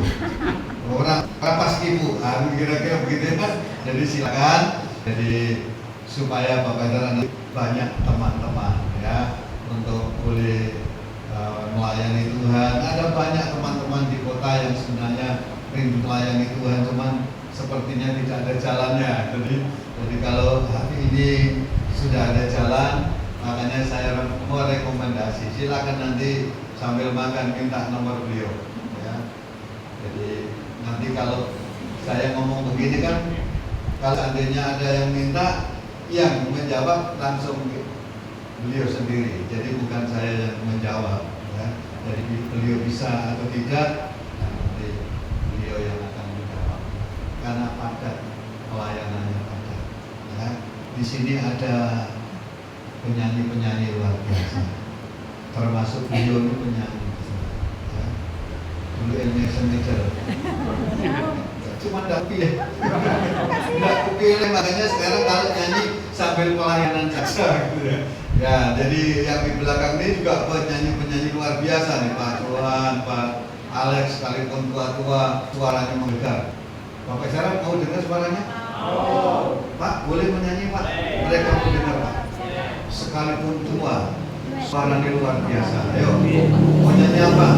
Orang pas ibu, kira-kira begitu ya. Jadi silakan. Jadi supaya Bapak Saudara banyak teman-teman ya untuk boleh melayani Tuhan. Ada banyak teman-teman di kota yang sebenarnya rindu melayani Tuhan, cuman sepertinya tidak ada jalannya. Jadi kalau hari ini sudah ada jalan, makanya saya mau rekomendasi. Silakan nanti sambil makan minta nomor beliau. Ya. Jadi nanti kalau saya ngomong begini kan, kalau seandainya ada yang minta, yang menjawab langsung beliau sendiri. Jadi bukan saya yang menjawab. Ya. Jadi beliau bisa atau tidak, nanti beliau yang akan menjawab. Karena padat pelayanannya padat. Ya. Di sini ada penyanyi-penyanyi luar biasa. Termasuk beliau itu penyanyi. Ya. Dulu Elnation Teacher. Cuma tidak pilih, tidak pilih, makanya sekarang kalau nyanyi sambil pelayanan saja gitu ya. Ya, jadi yang di belakang ini juga penyanyi-penyanyi luar biasa nih, Pak Johan, Pak Alex, sekalipun tua-tua suaranya menggelegar. Bapak Sarah mau dengar suaranya? Pak, boleh menyanyi Pak? Mereka mau dengar Pak. Sekalipun tua, suaranya luar biasa. Ayo, mau nyanyi apa?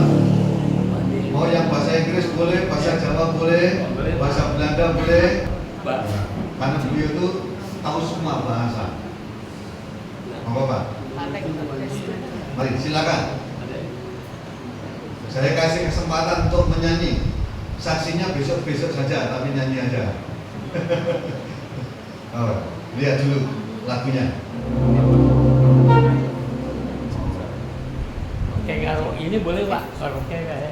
Mau yang bahasa Inggris boleh, bahasa Jawa boleh, bahasa Belanda boleh. Karena beliau itu tahu semua bahasa. Mau apa? Mari silakan. Saya kasih kesempatan untuk menyanyi. Saksinya besok-besok saja, tapi nyanyi aja. Oh, lihat dulu lagunya. Oke, kalau ini boleh Pak, karaoke ya.